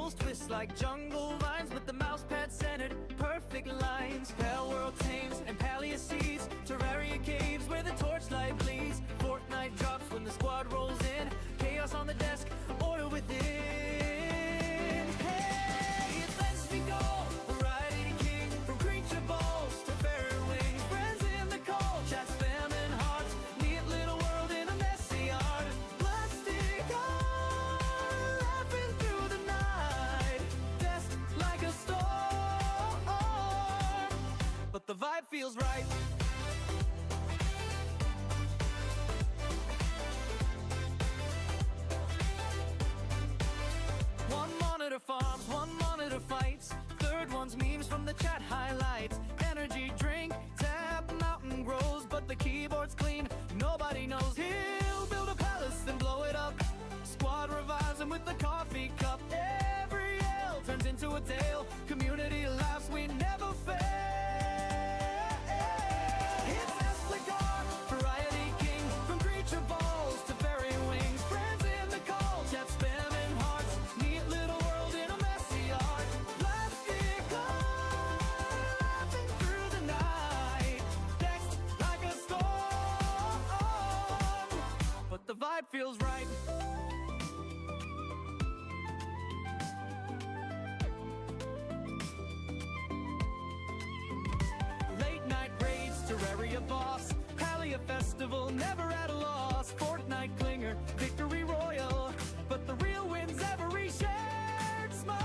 rules twist like jungle vines, with the mouse pad centered, perfect lines. Pale world tames and paleo seeds, Terraria caves where the torchlight bleeds. Fortnite drops when the squad rolls in, chaos on the desk, order within. Hey, it's Let's Be Go, variety king, from creature balls to fairy wings. Friends in the call, chat spam and hearts, neat little world in a messy art. Plastic art, laughing through the night, desk like a storm, but the vibe feels right. One monitor farms, one monitor fights, third one's memes from the chat highlights. Energy drink, tap, mountain grows, but the keyboard's clean, nobody knows. He'll build a palace and blow it up, squad revives him with the coffee cup. Every yell turns into a tale, community laughs, we never fail. It's Espligar, variety king, from creature balls to fairy wings. Friends in the call, chat spam and hearts, neat little world in a messy art. Plastic art, laughing through the night, text like a storm, but the vibe feels right. Late night raids, Terraria boss, Pallia festival, never at a loss. Fortnite clinger, victory royal, but the real win's every shared smile.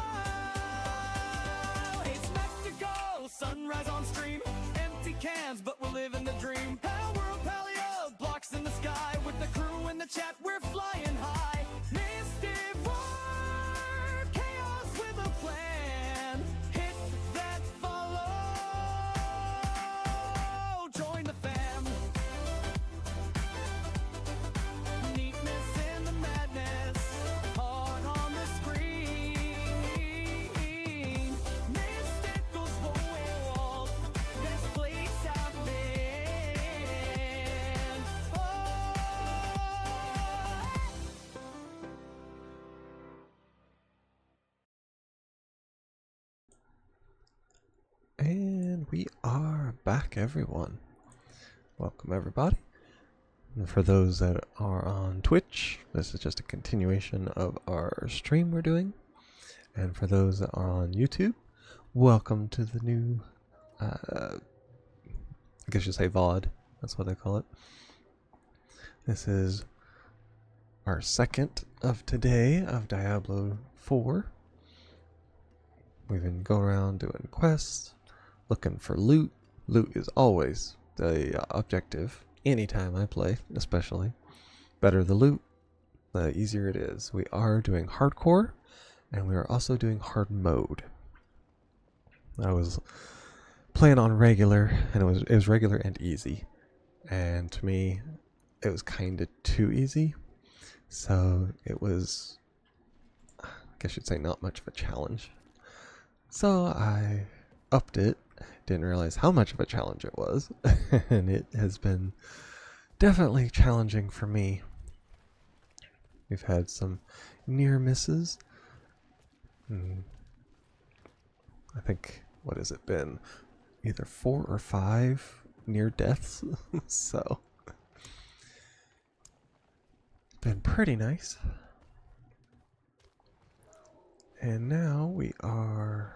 Hey, spectacle, sunrise on stream, empty cans, but we're living the dream. Pal world, Pallia, blocks in the sky, with the crew in the chat, we're flying high. Mystic war, chaos with a plan, hit that follow, join the fam. Neatness in the madness, heart on the screen. Mystical's world, best place I've been. Oh. And we are back, everyone. Welcome, everybody. And for those that are on Twitch, this is just a continuation of our stream we're doing. And for those that are on YouTube, welcome to the new, I guess you say VOD, that's what they call it. This is our second of today of Diablo 4. We've been going around doing quests, looking for loot. Loot is always the objective, anytime I play, especially. Better the loot, the easier it is. We are doing hardcore, and we are also doing hard mode. I was playing on regular, and it was regular and easy. And to me, it was kind of too easy. So it was, I guess you'd say, not much of a challenge. So I upped it, didn't realize how much of a challenge it was, and it has been definitely challenging for me. We've had some near misses. I think, what has it been? Either 4 or 5 near deaths, so it's been pretty nice. And now we are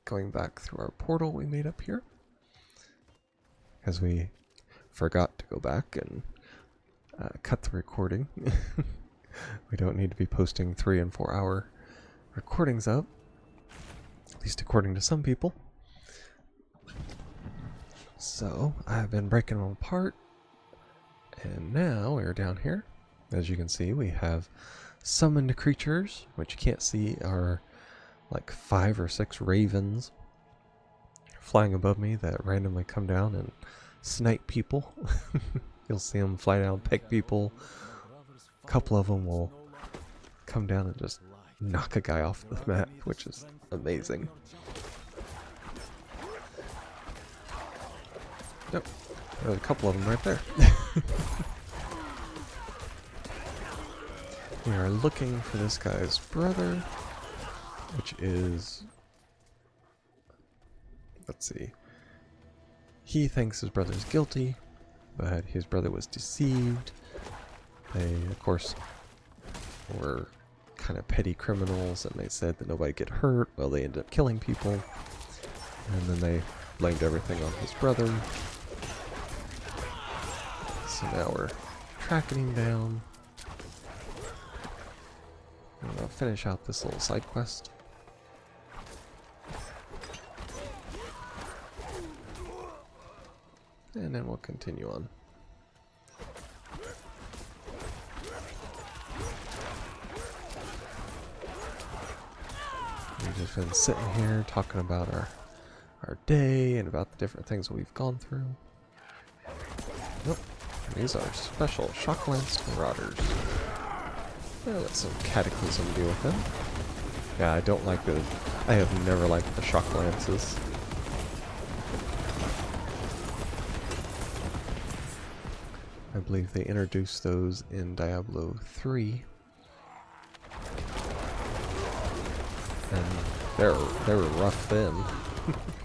going back through our portal we made up here, because we forgot to go back and cut the recording. We don't need to be posting 3 and 4 hour recordings up, at least according to some people. So I've been breaking them apart, and now we're down here. As you can see, we have summoned creatures, which you can't see are like 5 or 6 ravens flying above me that randomly come down and snipe people. You'll see them fly down, peck people. A couple of them will come down and just knock a guy off the mat, which is amazing. Yep, there's a couple of them right there. We are looking for this guy's brother. which is, let's see, he thinks his brother's guilty, but his brother was deceived. They, of course, were kind of petty criminals, and they said that nobody get hurt. Well, they ended up killing people, and then they blamed everything on his brother. So now we're tracking him down. And I'll finish out this little side quest. And then we'll continue on. We've just been sitting here talking about our day and about the different things that we've gone through. Nope. These are special shock lance marauders. I'll let some cataclysm deal with them. Yeah, I don't like the... I have never liked the shock lances. I believe they introduced those in Diablo 3. And they were rough then.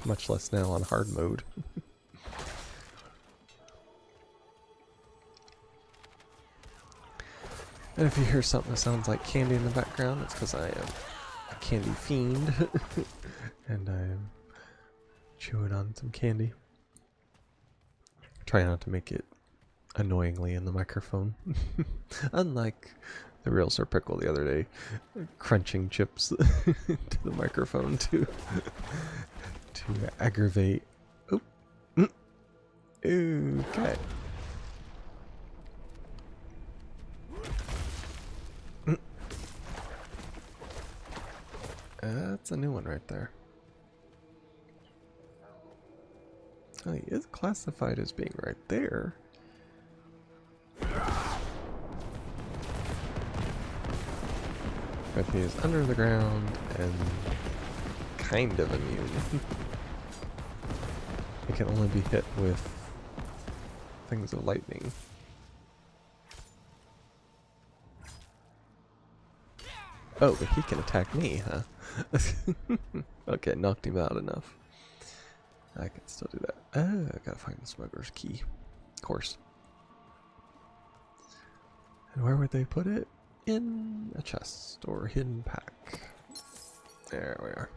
Much less now on hard mode. And if you hear something that sounds like candy in the background, it's because I am a candy fiend. And I am chewing on some candy. Try not to make it annoyingly in the microphone. Unlike the real Sir Pickle the other day, crunching chips to the microphone to aggravate. Oh, okay. That's a new one right there. Oh, he is classified as being right there. But he is under the ground and kind of immune. He can only be hit with things of lightning. Oh, but he can attack me, huh? Okay, knocked him out enough. I can still do that. Oh, I gotta find the smuggler's key. Of course. And where would they put it? In a chest or hidden pack. There we are.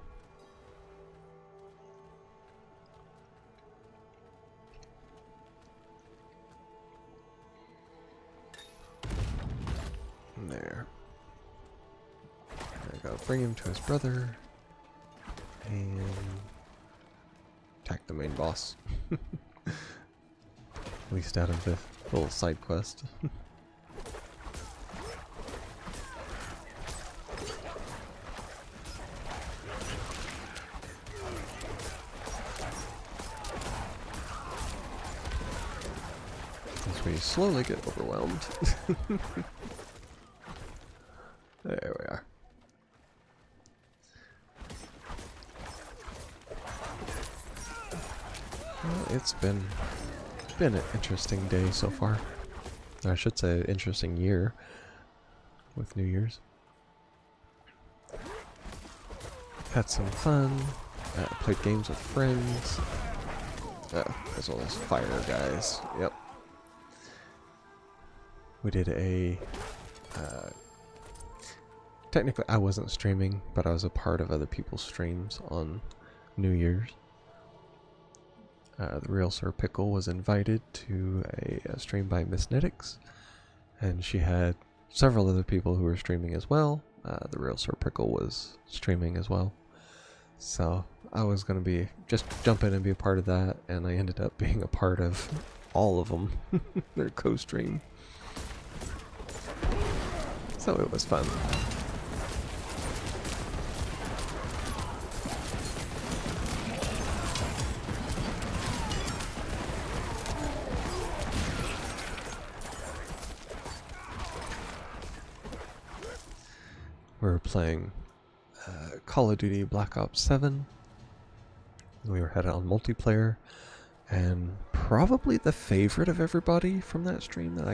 There. I gotta bring him to his brother and attack the main boss. At least out of the little side quest. Since we slowly get overwhelmed. There we are. Well, it's been an interesting day so far. I should say interesting year with New Year's. Had some fun. Played games with friends. As well as fire guys. Yep. We did a... technically I wasn't streaming, but I was a part of other people's streams on New Year's. The real Sir Pickle was invited to a stream by Miss Nitix, and she had several other people who were streaming as well. The real Sir Pickle was streaming as well. So I was going to be just jump in and be a part of that, and I ended up being a part of all of them. Their co-stream. So it was fun. We were playing Call of Duty Black Ops 7. We were headed on multiplayer, and probably the favorite of everybody from that stream that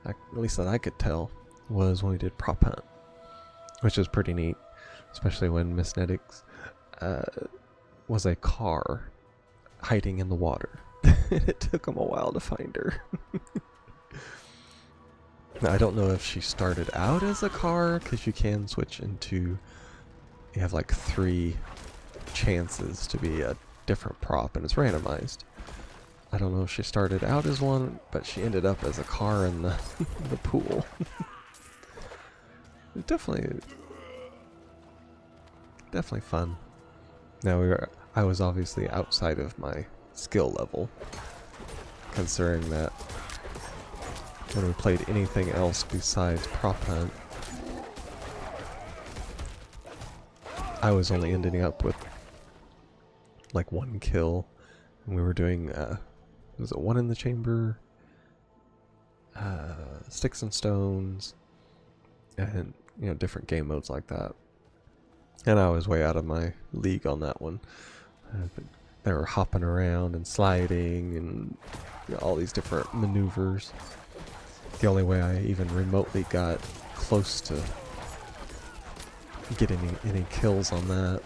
at least that I could tell, was when we did prop hunt, which is pretty neat. especially when Miss Nedix was a car hiding in the water. It took him a while to find her. Now, I don't know if she started out as a car, because you can switch into, you have like 3 chances to be a different prop, and it's randomized. I don't know if she started out as one, but she ended up as a car in the the pool. Definitely fun. Now I was obviously outside of my skill level, considering that when we played anything else besides prop hunt, I was only ending up with like 1 kill, and we were doing was it 1 in the chamber, sticks and stones, and different game modes like that. And I was way out of my league on that one. They were hopping around and sliding and all these different maneuvers. The only way I even remotely got close to getting any kills on that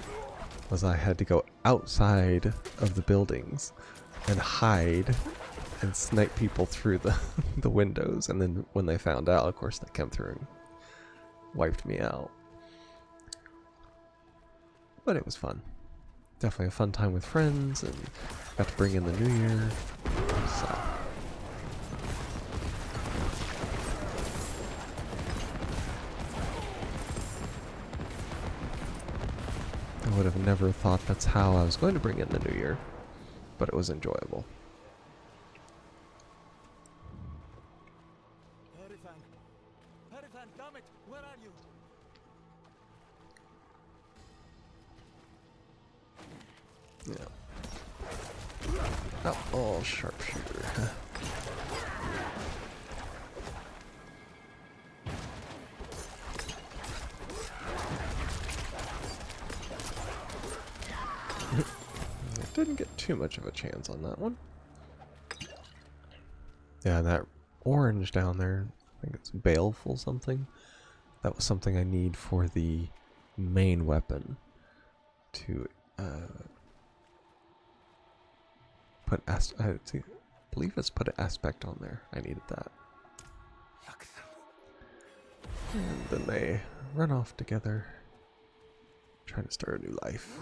was I had to go outside of the buildings and hide and snipe people through the windows, and then when they found out, of course, they came through and wiped me out. But it was fun. Definitely a fun time with friends, and got to bring in the new year. So. I would have never thought that's how I was going to bring in the new year, but it was enjoyable. Harifan, damn it, where are you? Yeah. Oh, sharpshooter. Didn't get too much of a chance on that one. Yeah, that orange down there, I think it's baleful something. That was something I need for the main weapon to put I believe it's put an aspect on there. I needed that. And then they run off together, trying to start a new life.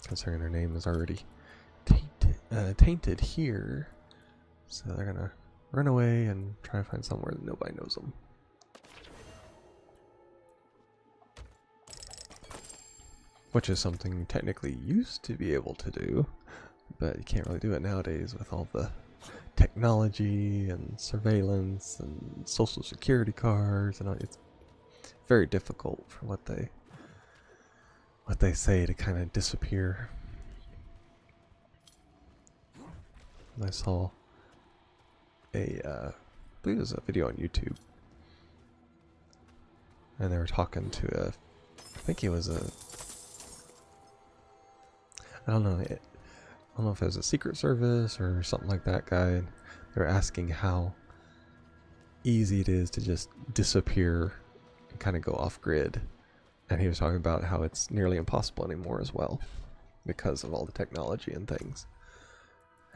Considering their name is already tainted here, so they're gonna run away and try to find somewhere that nobody knows them. Which is something you technically used to be able to do, but you can't really do it nowadays with all the technology and surveillance and social security cards, and all. It's very difficult for what they say to kind of disappear. I saw I believe it was a video on YouTube, and they were talking to I think he was I don't know if it was a Secret Service or something like that guy. They were asking how easy it is to just disappear and kind of go off grid. And he was talking about how it's nearly impossible anymore as well, because of all the technology and things.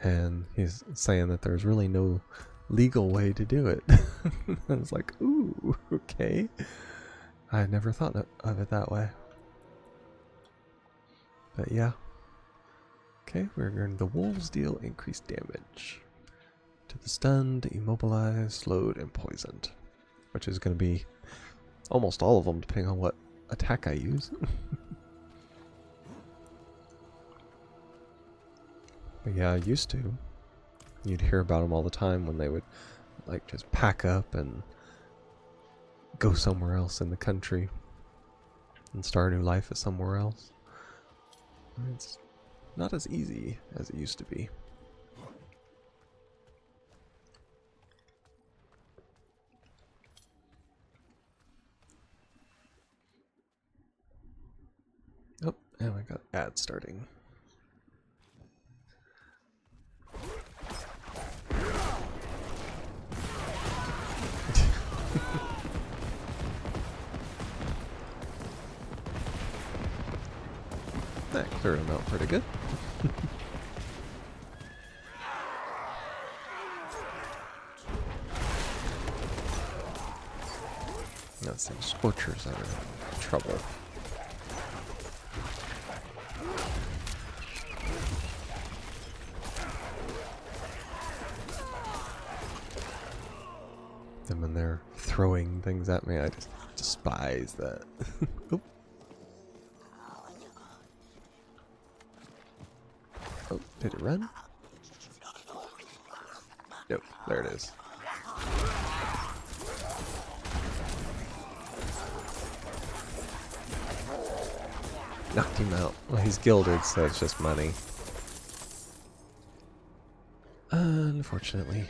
And he's saying that there's really no legal way to do it. I was like, ooh, okay. I had never thought of it that way. But yeah. Okay, we're going to the wolves deal increased damage to the stunned, immobilized, slowed, and poisoned. Which is going to be almost all of them, depending on what attack I use. But yeah, I used to. You'd hear about them all the time when they would like just pack up and go somewhere else in the country and start a new life at somewhere else. It's not as easy as it used to be. Oh, and I got ads starting. That cleared him out pretty good. Now some scorchers that are in trouble. Then when they're throwing things at me, I just despise that. Oop. Oh, did it run? Nope, there it is. Knocked him out. Well, he's gilded, so it's just money. Unfortunately.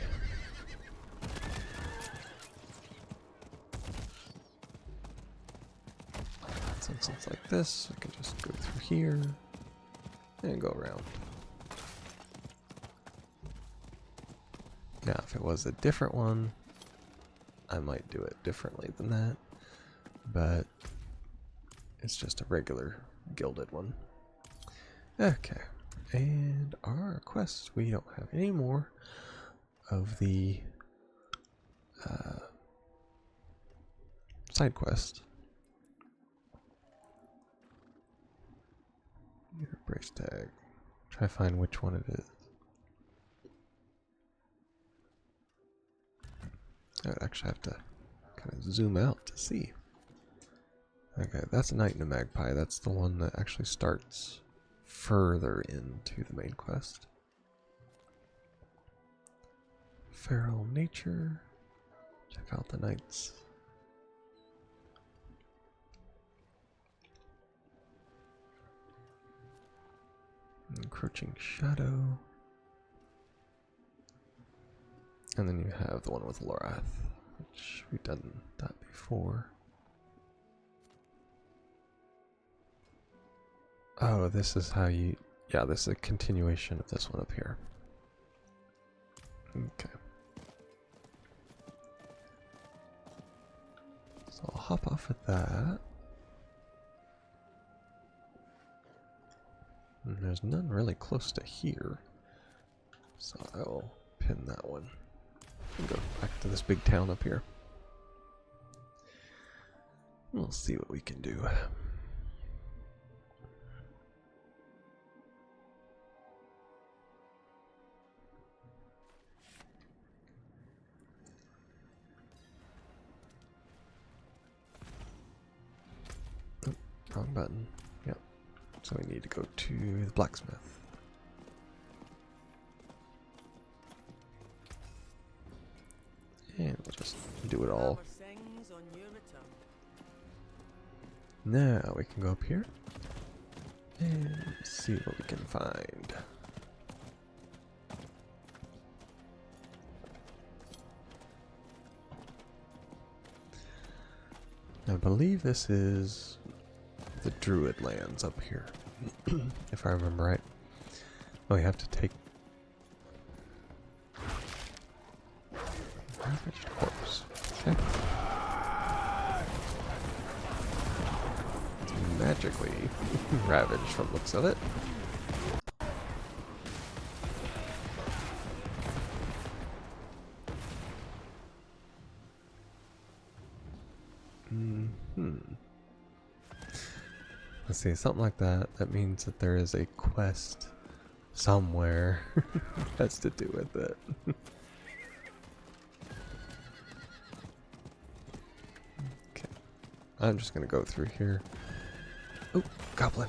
Since it's like this, we can just go through here and go around. Now, if it was a different one, I might do it differently than that, but it's just a regular gilded one. Okay, and our quests, we don't have any more of the side quest. Your brace tag. Try to find which one it is. I would actually have to kind of zoom out to see. Okay, that's a Knight and a Magpie. That's the one that actually starts further into the main quest. Feral Nature. Check out the Knights. Encroaching Shadow. And then you have the one with Lorath, which we've done that before. Oh, this is how you... Yeah, this is a continuation of this one up here. Okay. So I'll hop off at that. And there's none really close to here. So I'll pin that one. And go back to this big town up here. We'll see what we can do. Oh, wrong button. Yep. So we need to go to the blacksmith. And we'll just do it all. Now we can go up here and see what we can find. I believe this is the Druid lands up here, if I remember right. Oh, you have to take ravaged corpse. Okay. It's magically ravaged from the looks of it. Let's see, something like that. That means that there is a quest somewhere that has to do with it. Okay. I'm just gonna go through here. Oh, goblin.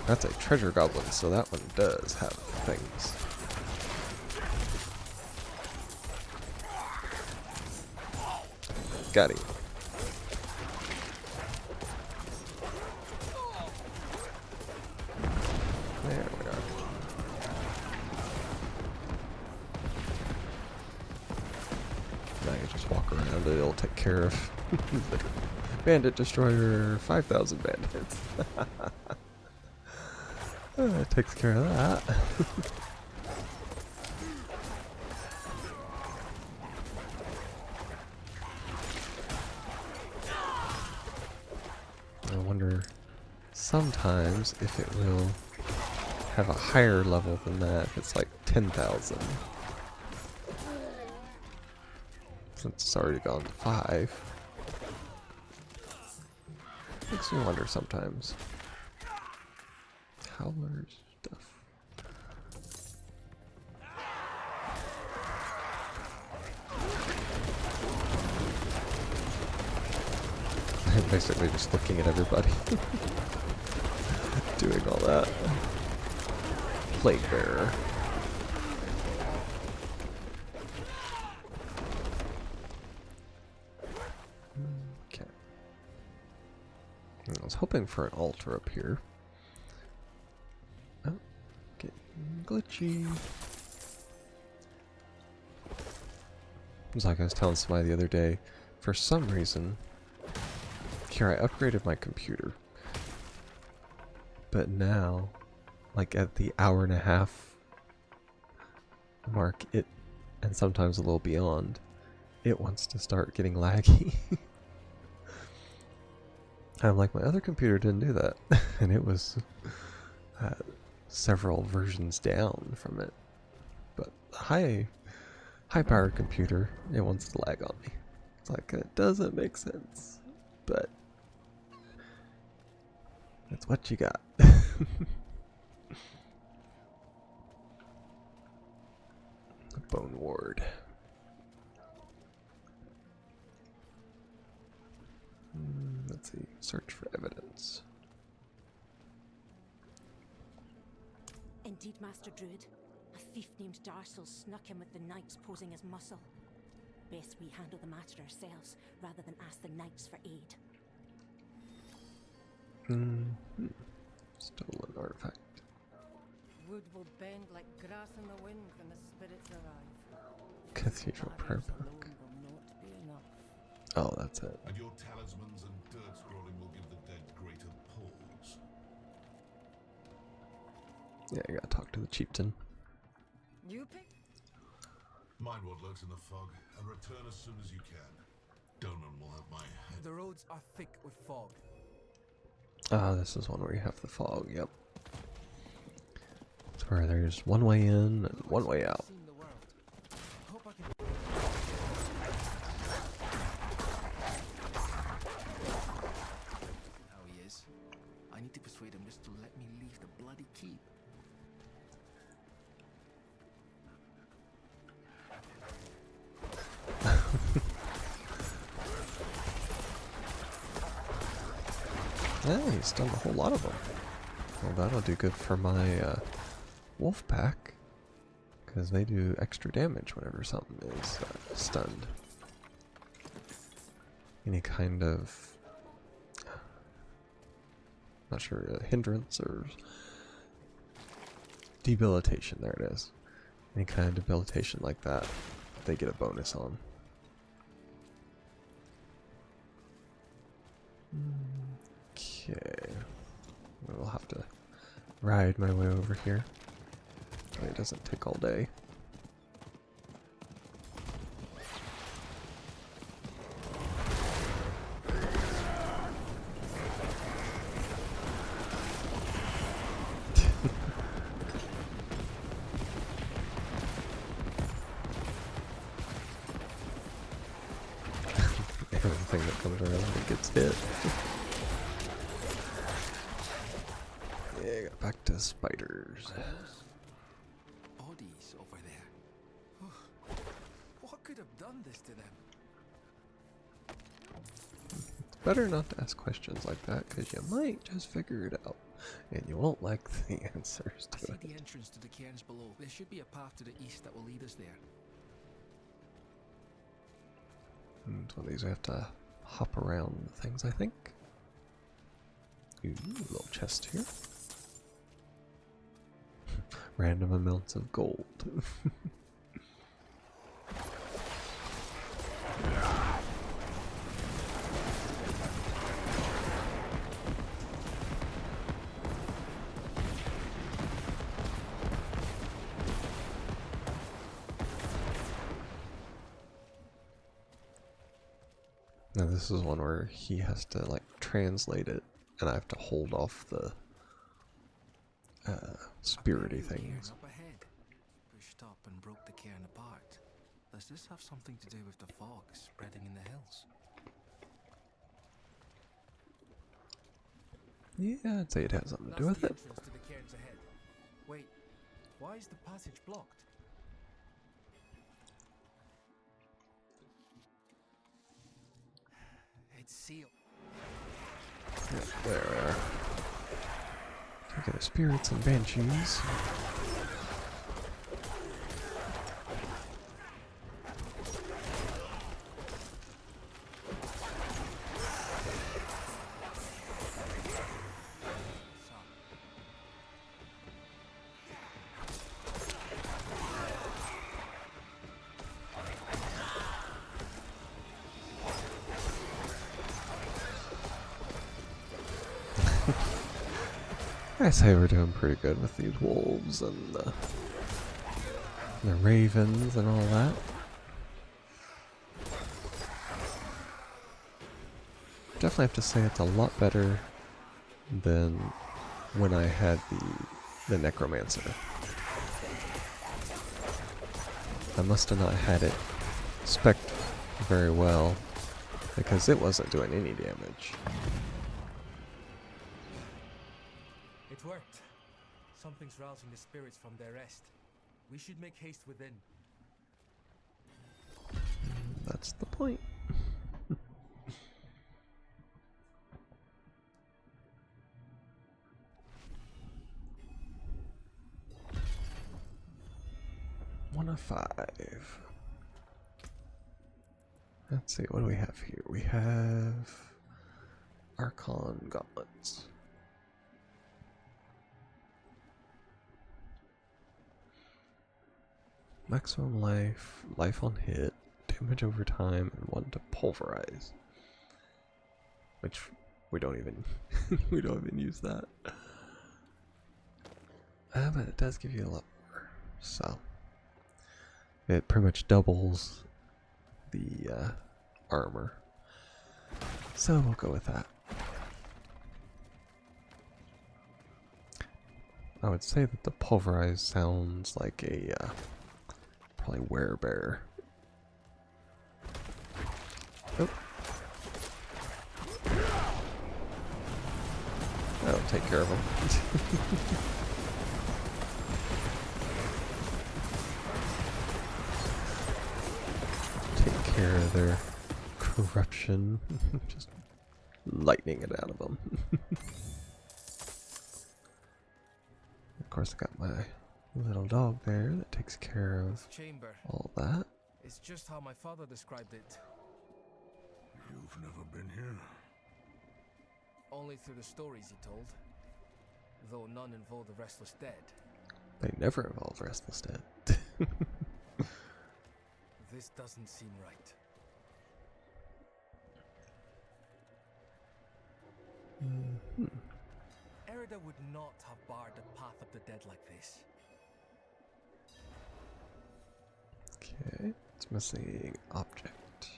That's a treasure goblin, so that one does have things. Got him. There we are. Now you just walk around and it'll take care of bandit destroyer, 5,000 bandits. It takes care of that. sometimes if it will have a higher level than that, if it's like 10,000. Since it's already gone to 5. Makes me wonder sometimes. Howler stuff. I'm basically just looking at everybody. Doing all that. Plague Bearer. Okay. I was hoping for an altar up here. Oh, getting glitchy. It was like I was telling somebody the other day, for some reason, here I upgraded my computer. But now, like at the hour and a half mark, and sometimes a little beyond, it wants to start getting laggy. I'm like, my other computer didn't do that. And it was several versions down from it. But high powered computer, it wants to lag on me. It's like, it doesn't make sense. But that's what you got. Bone Ward. Let's see. Search for evidence. Indeed, Master Druid. A thief named Darcel snuck in with the knights posing as muscle. Best we handle the matter ourselves, rather than ask the knights for aid. Stolen artifact. Wood will bend like grass in the wind when the spirits arrive. Cathedral prayer book. Will not be enough. Oh, that's it. And your talismans and dirt scrolling will give the dead greater pause. Yeah, you gotta talk to the chieftain. You pick? Mind what lurks in the fog, and return as soon as you can. Donan will have my head. The roads are thick with fog. Ah, this is one where you have the fog, yep. It's where there's one way in and one way out. Seen the world. Hope I can. How he is. I need to persuade him just to let me leave the bloody keep. Yeah, he's done a whole lot of them. Well, that'll do good for my wolf pack, because they do extra damage whenever something is stunned. Any kind of, not sure, hindrance or debilitation. There it is. Any kind of debilitation like that, they get a bonus on. Okay, we'll have to ride my way over here. It doesn't take all day. Everything that comes around it gets hit. Yeah, got back to spiders. Bodies over there. What could have done this to them? It's better not to ask questions like that, because you might just figure it out, and you won't like the answers I to see it. the entrance to the cairns below. There should be a path to the east that will lead us there. And one of these we have to hop around the things, I think. Ooh, little chest here. Random amounts of gold. Now this is one where he has to like translate it and I have to hold off the spirity things. Up ahead. Pushed up and broke the cairn apart. Does this have something to do with the fog spreading in the hills? Yeah, I'd say it has something to do That's with the it. entrance to the cairns ahead. Wait, why is the passage blocked? It's sealed. Yeah, there we are. Take the spirits and banshees. I say we're doing pretty good with these wolves and the ravens and all that. Definitely have to say it's a lot better than when I had the necromancer. I must have not had it spec'd very well because it wasn't doing any damage. It worked. Something's rousing the spirits from their rest. We should make haste within. That's the point. One of 5. Let's see, what do we have here? We have Archon Gauntlets. Maximum life, life on hit, damage over time, and 1 to pulverize. Which we don't even we don't even use that. But it does give you a lot more. So it pretty much doubles the armor. So we'll go with that. I would say that the pulverize sounds like a probably werebear. Oh. That'll take care of them. Take care of their corruption. Just lightning it out of them. Of course, I got my little dog there that takes care of Chamber. all that. It's just how my father described it. You've never been here? Only through the stories he told. Though none involved the restless dead. They never involve restless dead. This doesn't seem right. Erida would not have barred the path of the dead like this. Okay, it's missing object.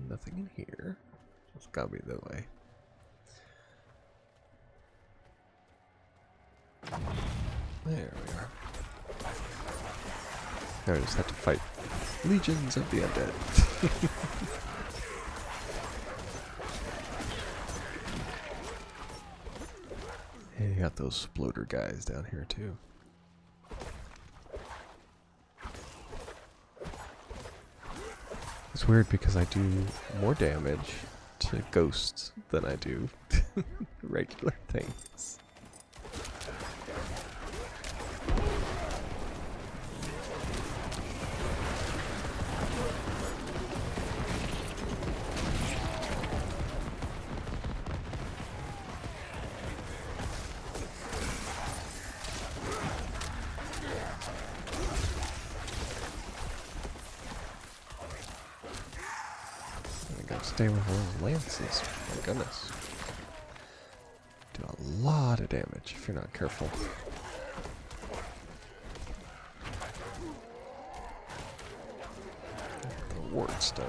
Nothing in here. It's gotta be the way. There we are. Now I just have to fight legions of the undead. And you got those sploder guys down here too. It's weird because I do more damage to ghosts than I do regular things. Stay with those lances. My goodness. Do a lot of damage if you're not careful. The ward stone.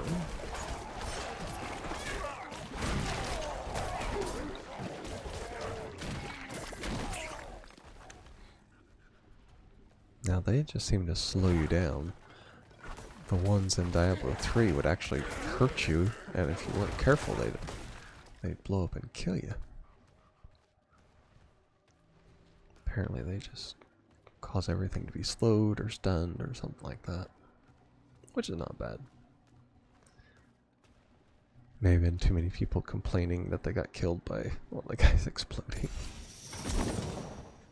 Now they just seem to slow you down. The ones in Diablo 3 would actually hurt you, and if you weren't careful, they'd blow up and kill you. Apparently they just cause everything to be slowed or stunned or something like that, which is not bad. May have been too many people complaining that they got killed by all the guys exploding.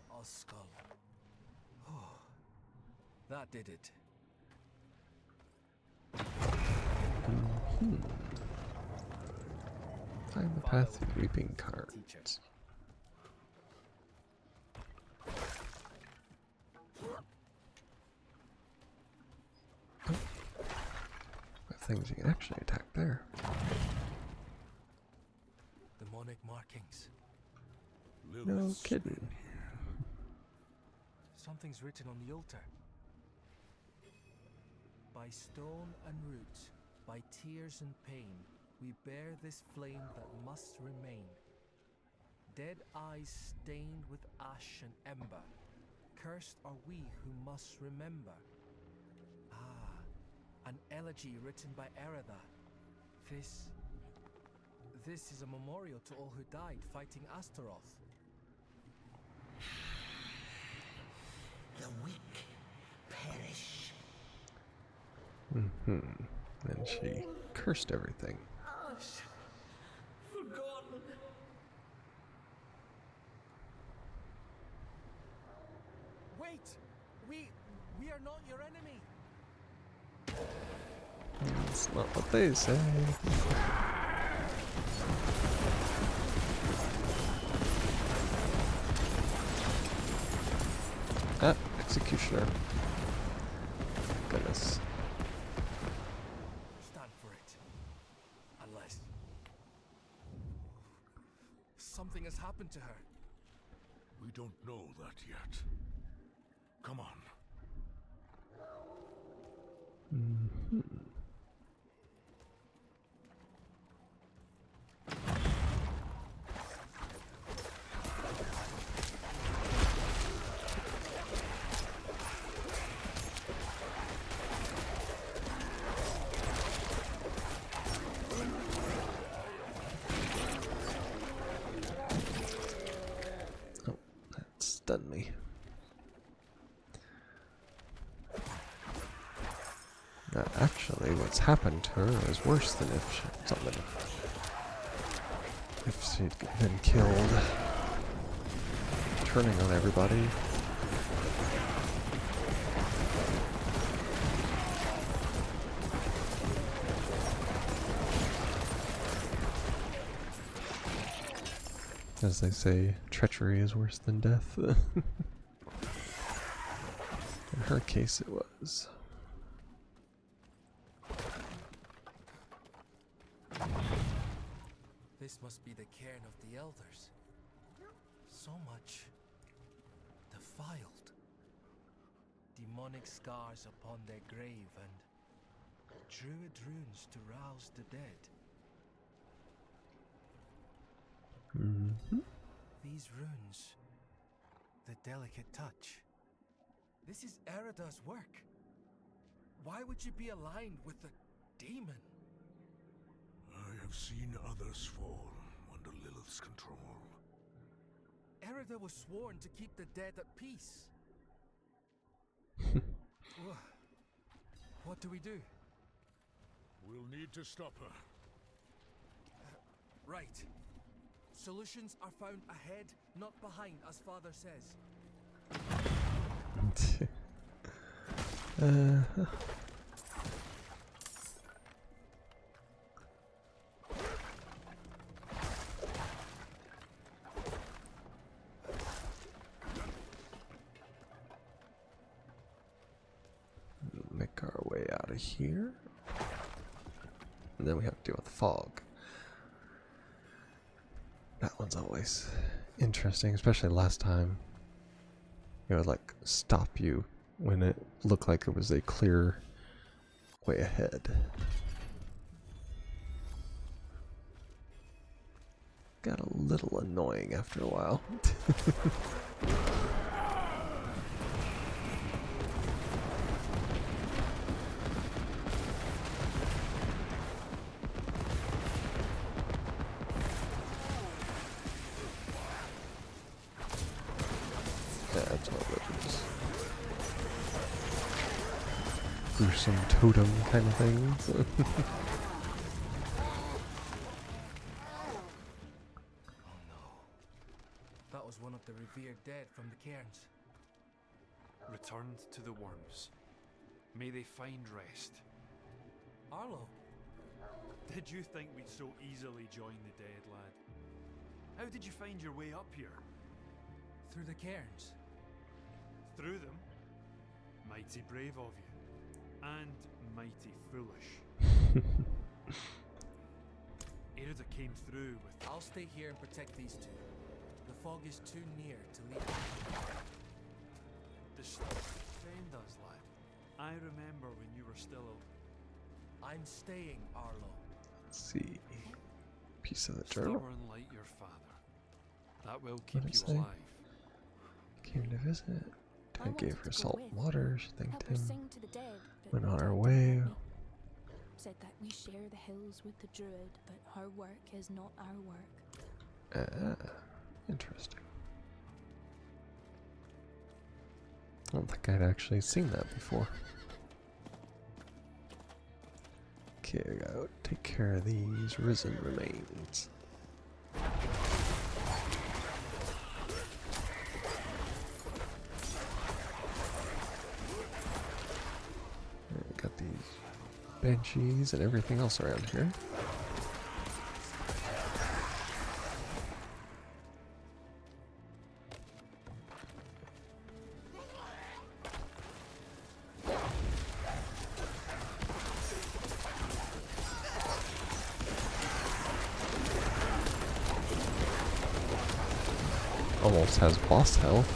I'll skull. Oh, that did it. Find the path through weeping cards. Things you can actually attack there. Demonic markings. No kidding. Something's written on the altar. By stone and roots, by tears and pain, we bear this flame that must remain. Dead eyes stained with ash and ember, cursed are we who must remember. An elegy written by Erida. This is a memorial to all who died fighting Astaroth. The weak perish. And she cursed everything. Ash, forgotten. Wait! We are not your enemy! That's not what they say. Ah, executioner. Goodness. Stand for it. Unless something has happened to her. We don't know that yet. Come on. Oh, that stunned me. Now, actually, what's happened to her is worse than if she'd been killed, turning on everybody. As they say, treachery is worse than death. In her case, it was. This must be the cairn of the elders. So much defiled. Demonic scars upon their grave and druid runes to rouse the dead. These runes, the delicate touch. This is Erida's work. Why would you be aligned with the demon? I have seen others fall under Lilith's control. Erida was sworn to keep the dead at peace. What do we do? We'll need to stop her. Right. Solutions are found ahead, not behind, as Father says. Make our way out of here. And then we have to deal with the fog. That one's always interesting, especially last time. It would like stop you when it looked like it was a clear way ahead. Got a little annoying after a while. gruesome totem kind of things. Oh no. That was one of the revered dead from the cairns. Returned to the worms. May they find rest. Arlo, Did you think we'd so easily join the dead, lad? How did you find your way up here? through the cairns. Through them? Mighty brave of you. And mighty foolish. Erida came through with... I'll stay here and protect these two. The fog is too near to leave. Defend us, lad. I remember when you were still... I'm staying, Arlo. Let's see. Piece of the journal. Stubborn like your father. That will keep did it you say? alive. Came to visit. I Dad gave wanted her to go salt with, water. She help thanked her him. sing to the dead, but Went on Dad our didn't way. let me. Said that we share the hills with the druid, but her work is not our work. Interesting. I don't think I'd actually seen that before. Okay, I gotta take care of these risen remains. Got these banshees and everything else around here. Almost has boss health.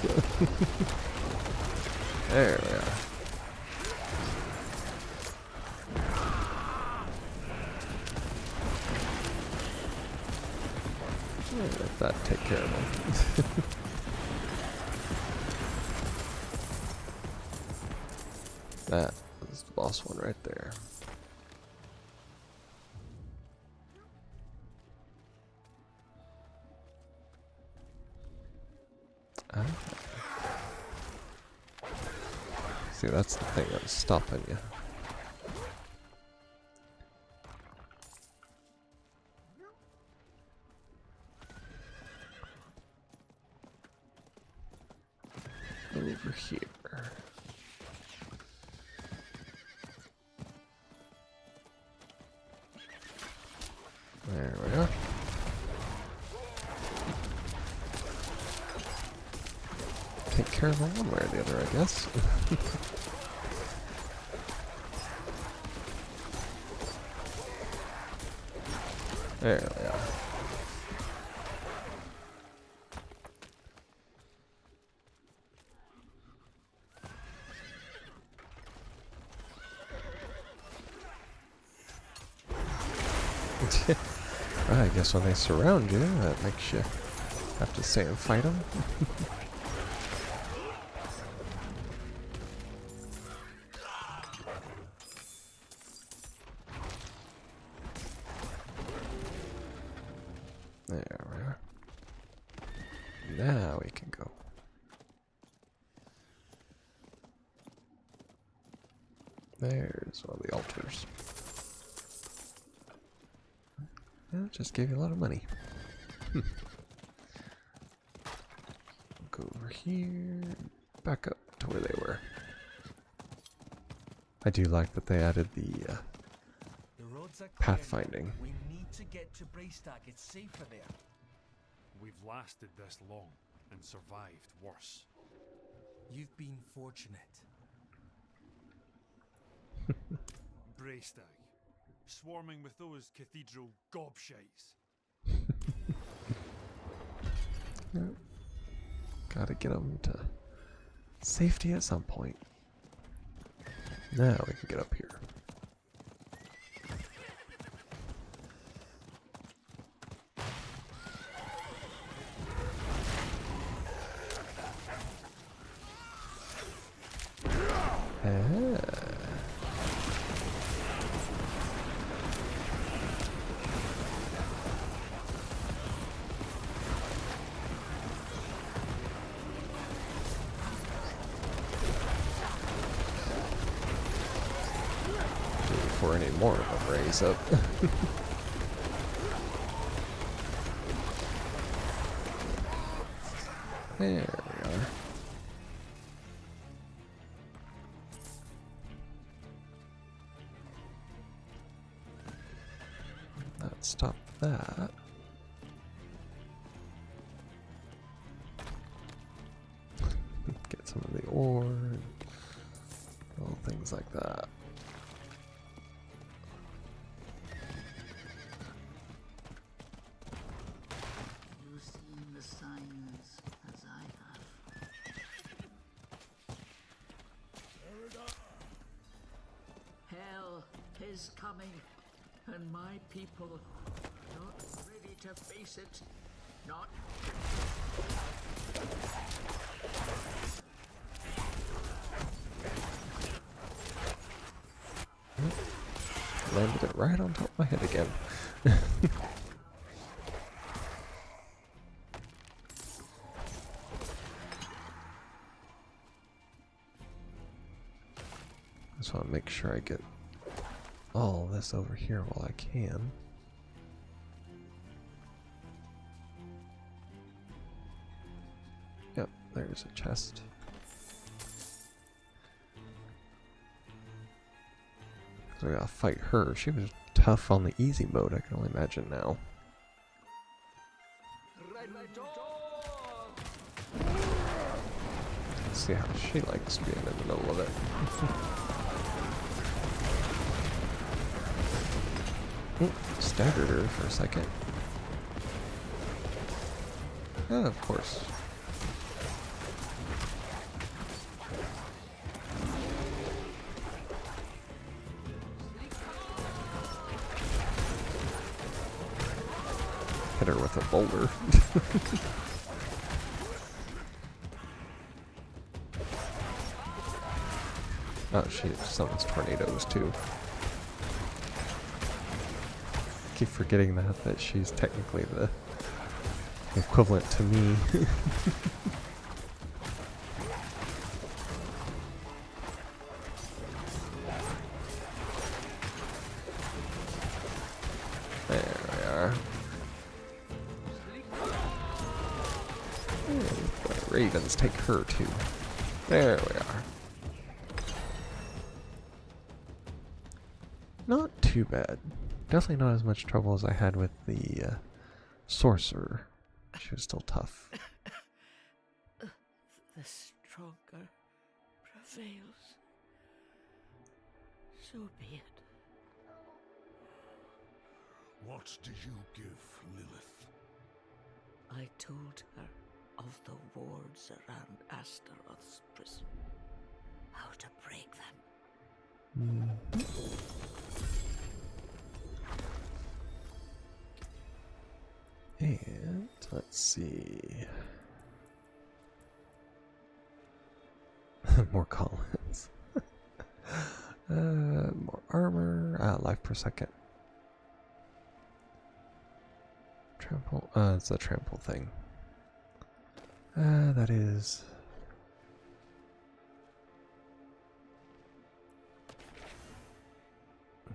There we are. Let that take care of him. That is the boss one right there. Ah. See, that's the thing that's stopping you. Over here. There we are. Take care of them one way or the other, I guess. There we are. I guess when they surround you, that makes you have to stay and fight them. There we are. Now we can go. There's one of the altars. Well, just gave you a lot of money. Go over here, back up to where they were. I do like that they added the The roads are pathfinding. We need to get to Braystack. It's safer there. We've lasted this long and survived worse. You've been fortunate. Braystag, swarming with those cathedral gobshites. Yep. Gotta get them to safety at some point. Now we can get up here. before any more of them raise up. There we are. That stopped that. Get some of the ore, and little things like that. You've seen the signs as I have. Hell is coming, and my people are not ready to face it. Not. Landed it right on top of my head again. Just want to make sure I get all this over here while I can. Yep, there's a chest. So I gotta fight her. She was tough on the easy mode, I can only imagine now. Let's see how she likes being in the middle of it. Staggered her for a second. Oh, of course. Hit her with a boulder. Oh, she summons tornadoes too. Keep forgetting that she's technically the equivalent to me. There we are. The ravens take her too. There we are. Not too bad. Definitely not as much trouble as I had with the sorcerer. She was still tough. The stronger prevails. So be it. What did you give Lilith? I told her of the wards around Astaroth's prison. How to break them. And let's see. More columns. More armor. Life per second. Trample. It's a trample thing. That is.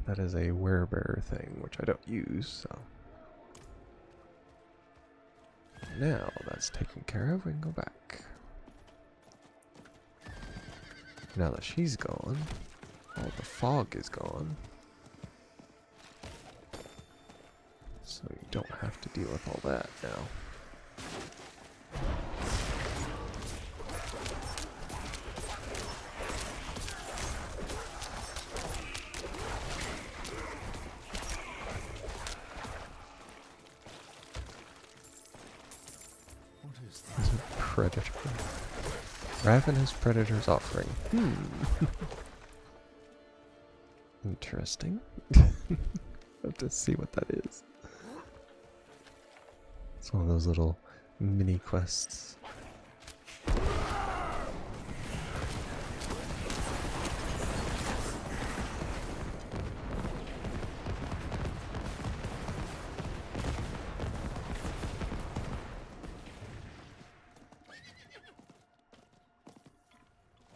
That is a werebearer thing, which I don't use, so. Now that's taken care of, we can go back. Now that she's gone, all the fog is gone. So you don't have to deal with all that now. There's a predator. Ravenous Predator's Offering. Interesting. Have to see what that is. It's one of those little mini quests.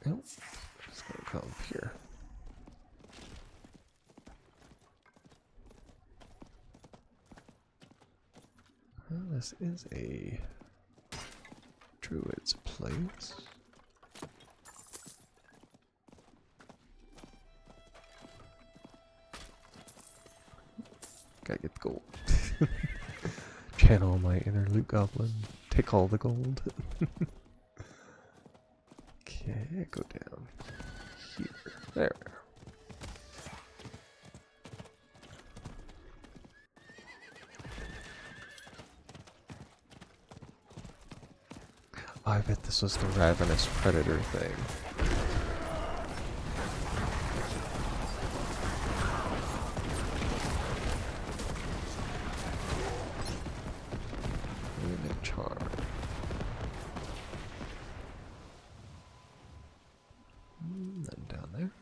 Nope. Just gonna come up here. this is a druid's place. Gotta get the gold. Channel my inner loot goblin. Take all the gold. Okay, go down here. There. I bet this was the ravenous predator thing. Unit charm. Then down there.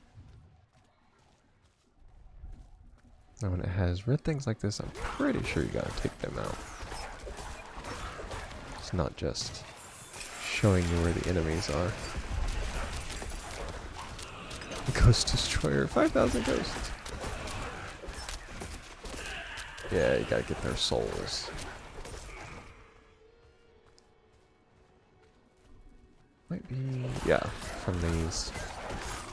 Now when it has red things like this, I'm pretty sure you gotta take them out. It's not just showing you where the enemies are. Ghost Destroyer, 5,000 ghosts. Yeah, you gotta get their souls. Might be, yeah, from these.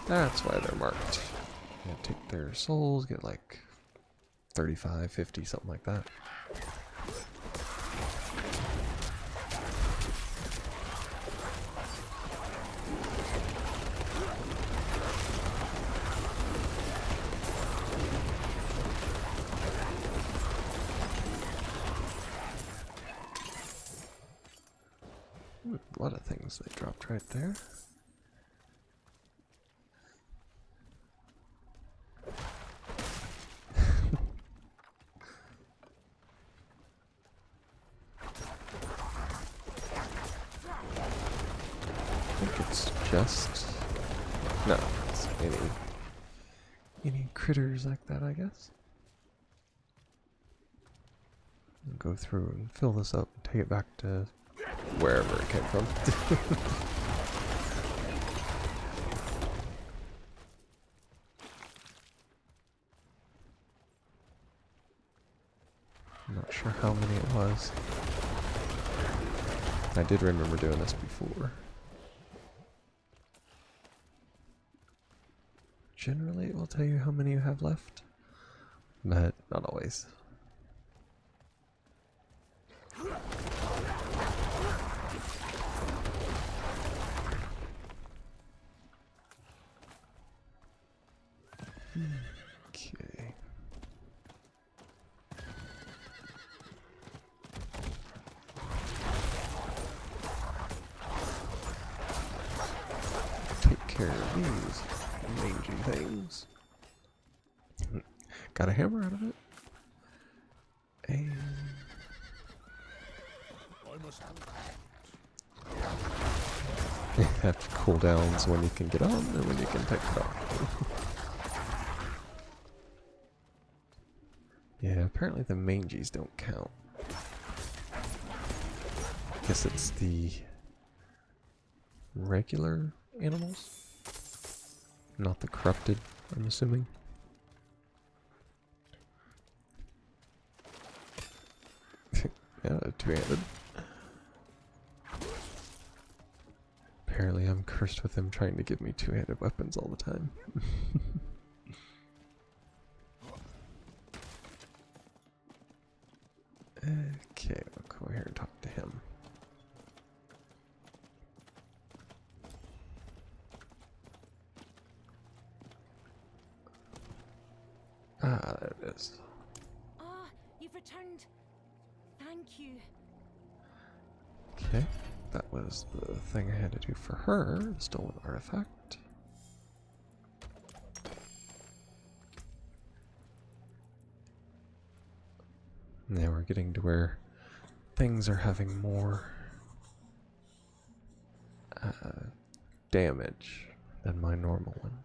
That's why they're marked. Yeah, take their souls, get like 35, 50, something like that. A lot of things they dropped right there. I think it's just no, it's any critters like that, I guess. And go through and fill this up and take it back to wherever it came from. I'm not sure how many it was. I did remember doing this before. Generally, it will tell you how many you have left, but not always. Okay. Take care of these mangy things. Got a hammer out of it. And you have cooldowns when you can get on and when you can take it off. Yeah, apparently the mangies don't count. Guess it's the regular animals, not the corrupted, I'm assuming. Yeah, two-handed. Apparently I'm cursed with him trying to give me two-handed weapons all the time. Okay, I'll go here and talk to him. Ah, there it is. Ah, you've returned. Thank you. Okay, that was the thing I had to do for her, the stolen artifact. Now we're getting to where things are having more damage than my normal one.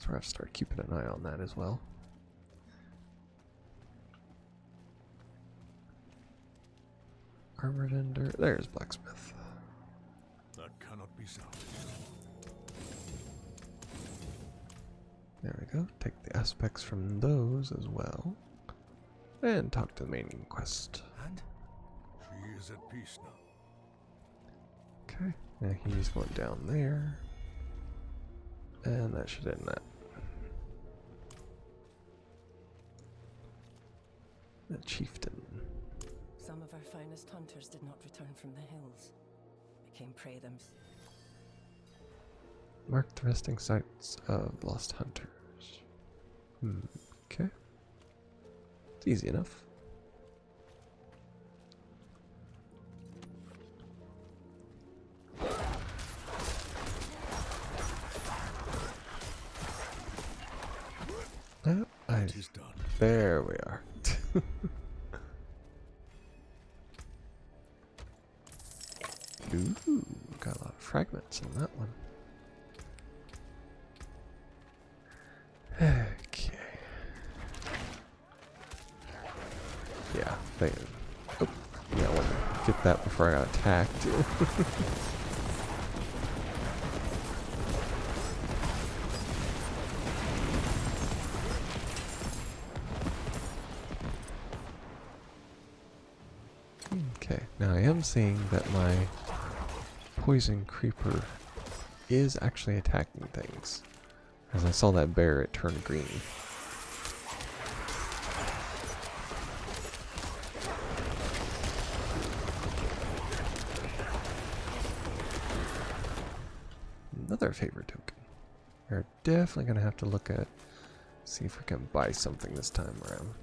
So I have to start keeping an eye on that as well. Armor vendor, there's blacksmith. That cannot be salvaged. There we go. Take the aspects from those as well. And talk to the main quest. And is at peace now. Okay, now he's going down there. And that should end that. The chieftain. Some of our finest hunters did not return from the hills. Became prey themselves. Mark the resting sites of lost hunters. Okay. It's easy enough. It is done. There we are. Ooh, got a lot of fragments on that one. Okay. Yeah, they. Oh, yeah, I want to get that before I got attacked. Okay, now I am seeing that my poison creeper is actually attacking things. As I saw that bear, it turned green. Another favor token. We're definitely going to have to look at, see if we can buy something this time around.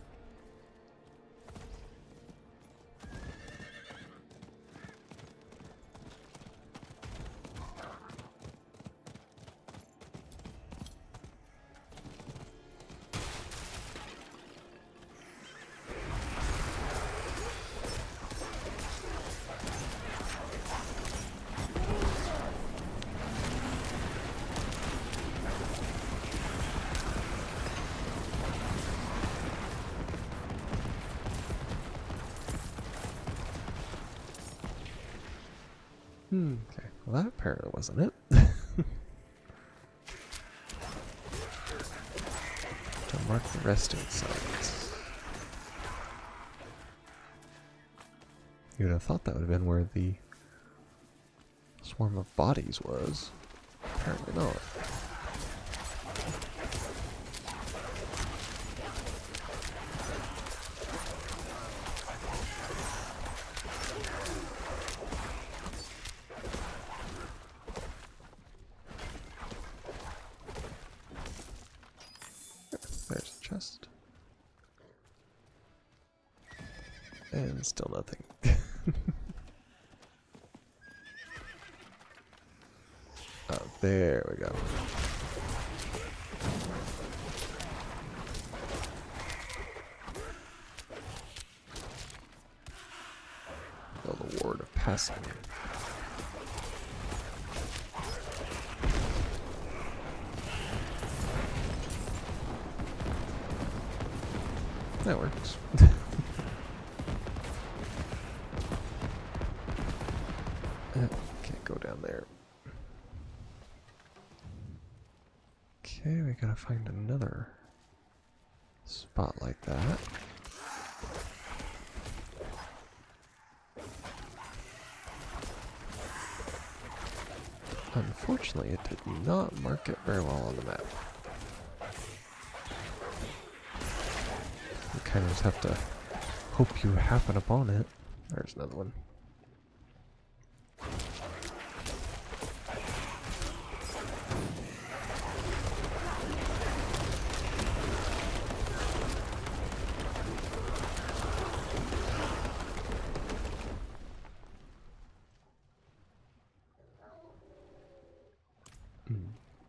Okay, well that apparently wasn't it. To mark the resting sites. You would have thought that would have been where the swarm of bodies was. Apparently not. There's a chest. And still nothing. Oh, there we go. Oh, the ward of passing. That works. Can't go down there. Okay, we gotta find another spot like that. Unfortunately, it did not mark it very well on the map. You kind of just have to hope you happen upon it. There's another one.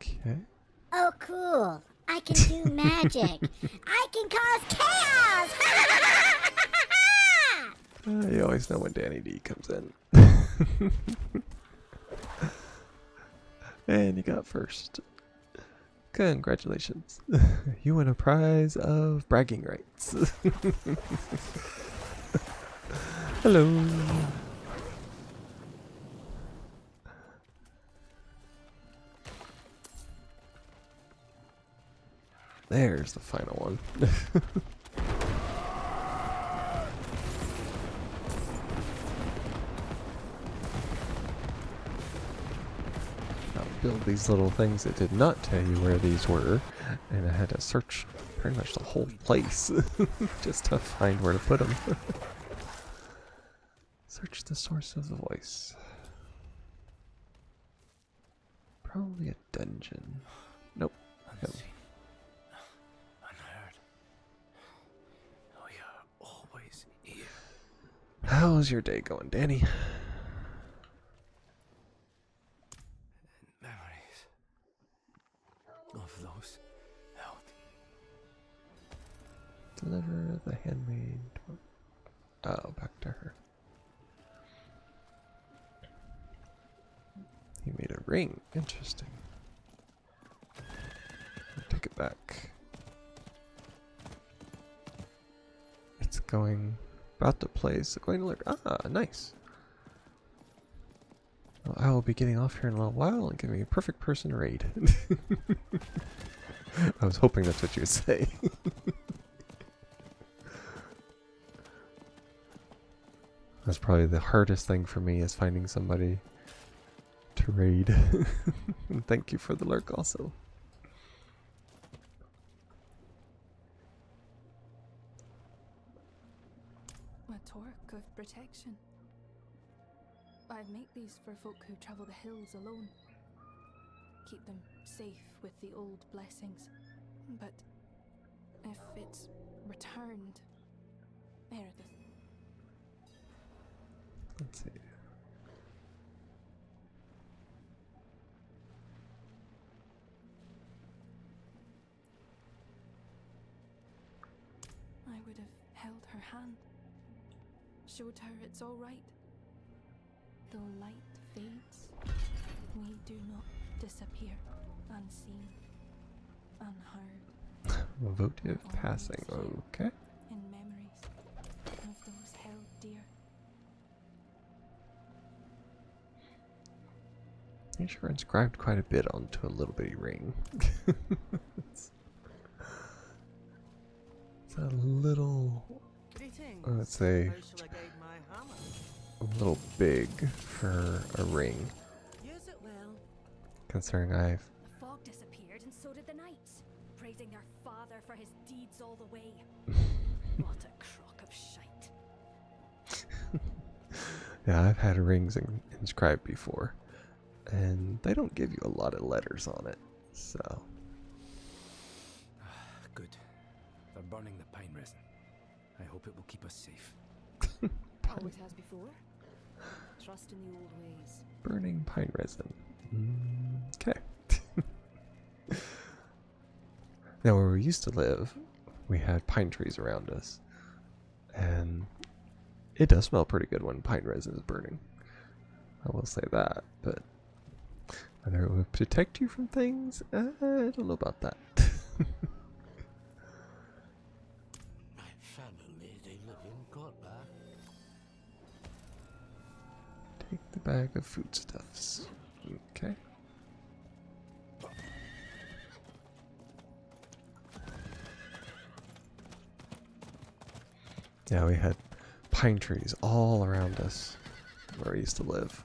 Okay. Oh, cool. I can do magic. I can cause chaos! You always know when Danny D comes in. And you got first. Congratulations. You win a prize of bragging rights. Hello. There's the final one. build these little things that did not tell you where these were, and I had to search pretty much the whole place just to find where to put them. Search the source of the voice. Probably a dungeon. Nope. Unseen. Unheard. We are always here. How's your day going, Danny? Memories of those held. Deliver the handmaid. Oh, back to her. He made a ring. Interesting. I'll take it back. It's going about to place. Going to look. Ah, nice. Well, I will be getting off here in a little while and give me a perfect person to raid. I was hoping that's what you would say. That's probably the hardest thing for me is finding somebody to raid. And thank you for the lurk also. A torque of protection. I'd make these for folk who travel the hills alone. Keep them safe with the old blessings. But if it's returned, Meredith. Let's see. I would have held her hand, showed her it's all right. Though light fades, we do not disappear unseen, unheard. Votive passing. Okay. In memories of those held dear. You sure inscribed quite a bit onto a little bitty ring. It's a little, let's say, a little big for a ring. Use it well. Considering I've The fog disappeared, and so did the knights, praising their father for his deeds all the way. What a crock of shite. yeah, I've had rings inscribed before, and they don't give you a lot of letters on it. So Good. They're burning the pine resin. I hope it will keep us safe. Always has before. Trust in the old ways. burning pine resin. Okay. Now, where we used to live, we had pine trees around us, and it does smell pretty good when pine resin is burning. I will say that, but whether it would protect you from things, I don't know about that. My family, they live in Gotla. Take the bag of foodstuffs. Okay. Yeah, we had pine trees all around us where we used to live.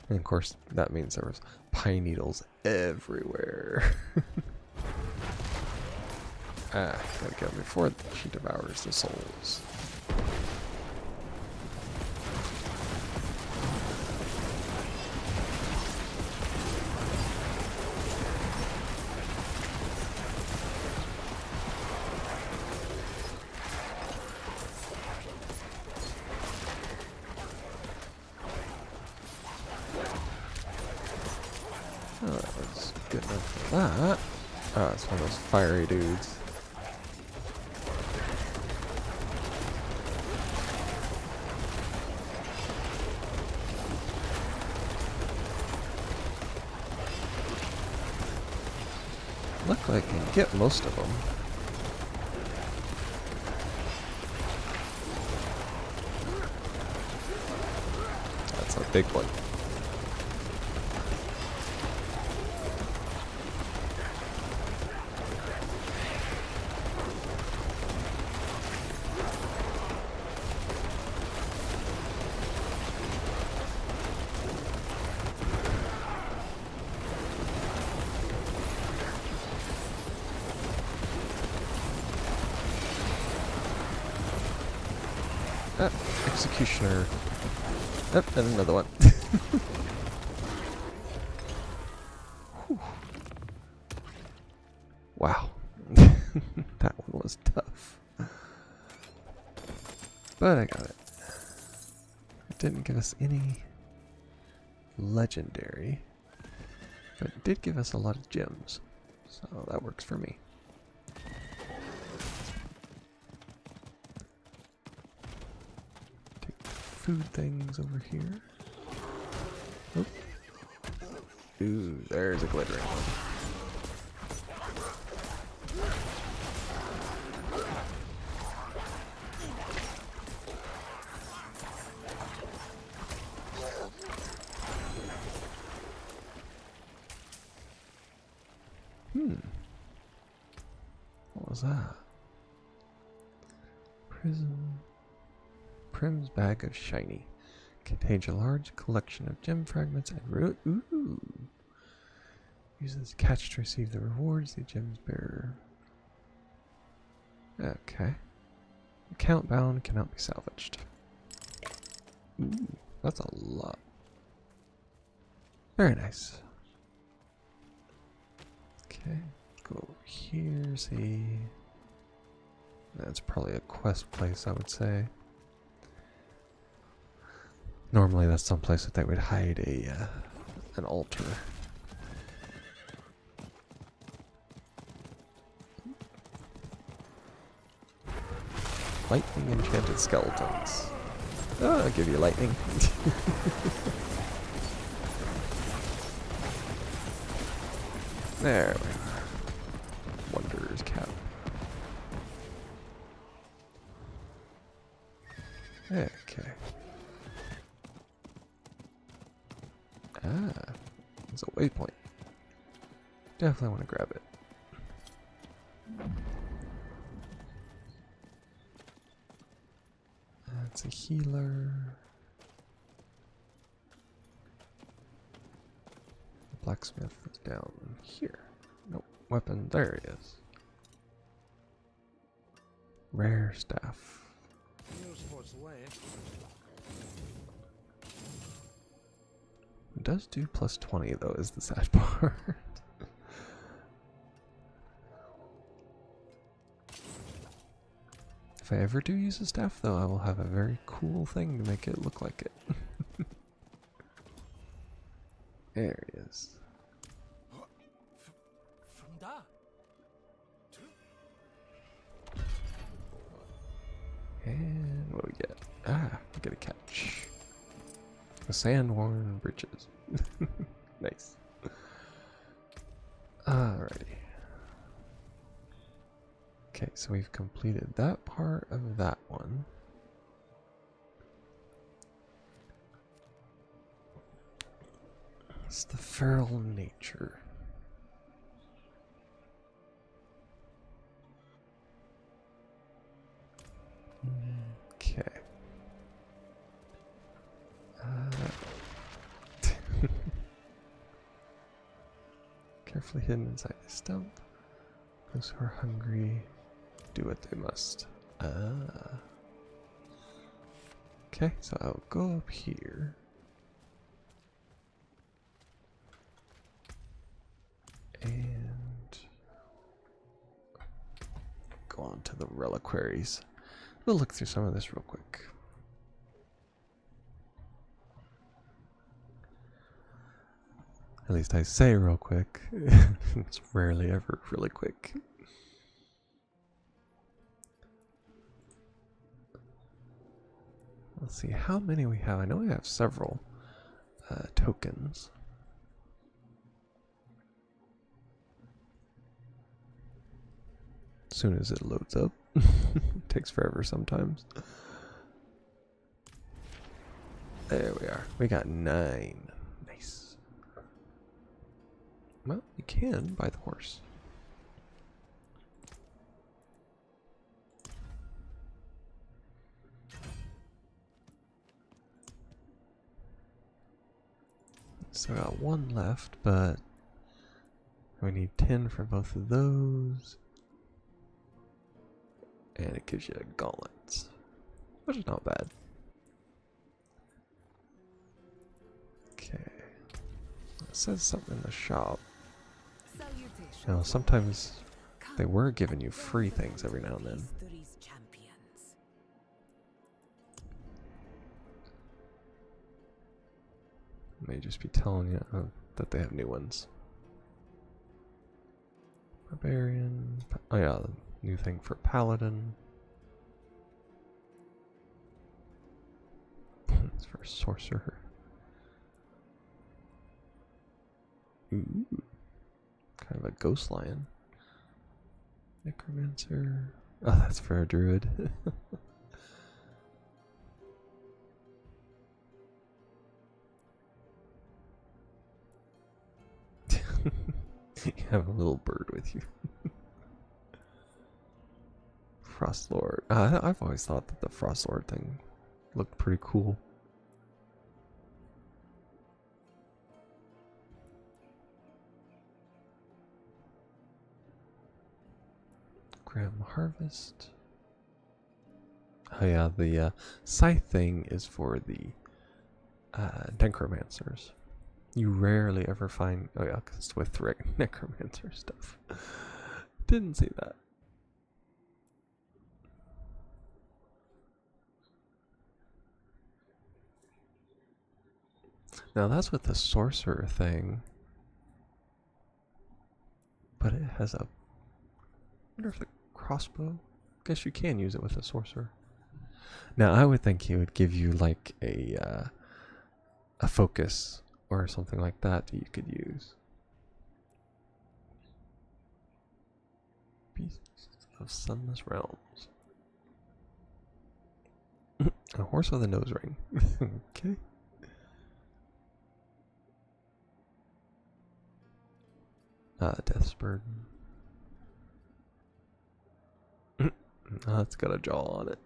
And of course, that means there was pine needles everywhere. Gotta get before she devours the souls. Oh, that was good enough for that. Oh, it's one of those fiery dudes. Luckily, I can get most of them. That's a big one. Ah, executioner. Oh, and another one. Wow. That one was tough. But I got it. It didn't give us any legendary, but it did give us a lot of gems. So that works for me. Take food things over here. Oh. Ooh, there's a glittering one. What was that? Prim's bag of shiny. Contains a large collection of gem fragments and ooh. Use this catch to receive the rewards the gems bear. Okay. Account bound, cannot be salvaged. Ooh, that's a lot. Very nice. Okay, go over here, see. That's probably a quest place, I would say. Normally that's some place that they would hide an altar. Lightning enchanted skeletons. Oh, I'll give you lightning. There we are. Wanderer's cap. Okay. Ah, it's a waypoint. Definitely want to grab it. That's a healer. Blacksmith is down here. Nope. Weapon. There it is. Rare staff. It does do plus 20 though, is the sad part. If I ever do use a staff though, I will have a very cool thing to make it look like it. There he is. And what do we get? Ah, we get a catch. The sand-worn bridges. Nice. Alrighty. Okay, so we've completed that part of that one. It's the feral nature. Okay. Carefully hidden inside the stump. Those who are hungry do what they must. Okay, so I'll go up here. And go on to the reliquaries. We'll look through some of this real quick. At least I say real quick. It's rarely ever really quick. Let's see how many we have. I know we have several tokens. As soon as it loads up. It takes forever sometimes. There we are. We got 9. Nice. Well, you can buy the horse. So I got 1 left, but we need 10 for both of those. And it gives you gauntlets. which is not bad. Okay. It says something in the shop. Now, sometimes they were giving you free things every now and then. May just be telling you that they have new ones. Barbarian. Oh yeah, the new thing for Paladin. It's for Sorcerer. Ooh. Kind of a ghost lion. Necromancer. Oh, that's for a druid. You have a little bird with you. Frost Lord. I've always thought that the Frost Lord thing looked pretty cool. Graham Harvest. Oh yeah, the scythe thing is for the necromancers. You rarely ever find. Oh yeah, 'cause it's with necromancer stuff. Didn't see that. Now that's with the sorcerer thing, but it has a. I wonder if the crossbow. Guess you can use it with a sorcerer. Now I would think he would give you like a focus or something like that you could use. Beasts of Sunless Realms. A horse with a nose ring. Okay. Death's Burden. It's got a jaw on it.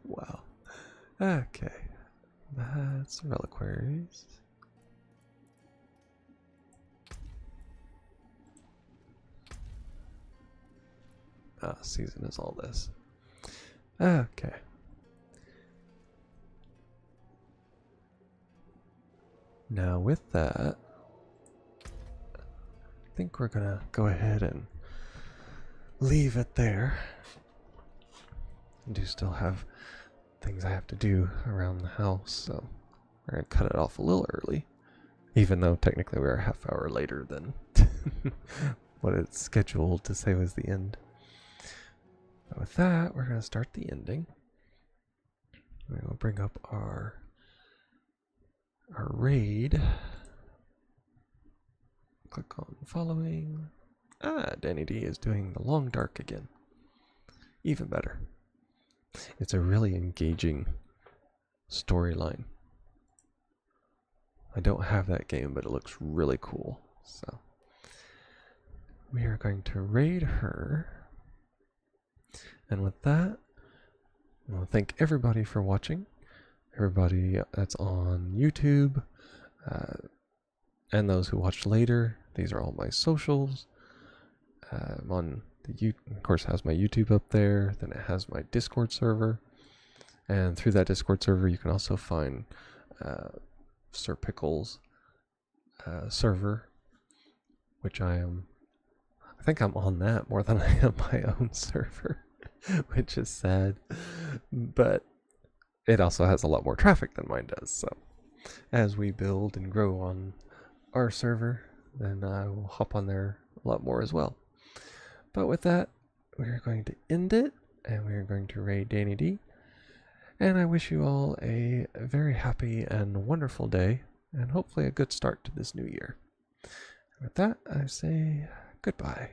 Wow. Okay. That's reliquaries. Season is all this. Okay. Now with that, I think we're gonna go ahead and leave it there. I do still have things I have to do around the house, so we're gonna cut it off a little early, even though technically we're a half hour later than what it's scheduled to say was the end. But with that, we're gonna start the ending. We'll bring up our raid. Click on following. Danny D is doing the Long Dark again. Even better. It's a really engaging storyline. I don't have that game, but it looks really cool. So we are going to raid her. And with that, I want to thank everybody for watching. Everybody that's on YouTube, and those who watch later. These are all my socials. I'm on of course, it has my YouTube up there. Then it has my Discord server, and through that Discord server, you can also find Sir Pickle's server, which I think I'm on that more than I am my own server, which is sad. But it also has a lot more traffic than mine does. So as we build and grow on our server, then I will hop on there a lot more as well. But with that, we are going to end it, and we are going to raid Danny D. And I wish you all a very happy and wonderful day, and hopefully a good start to this new year. With that, I say goodbye.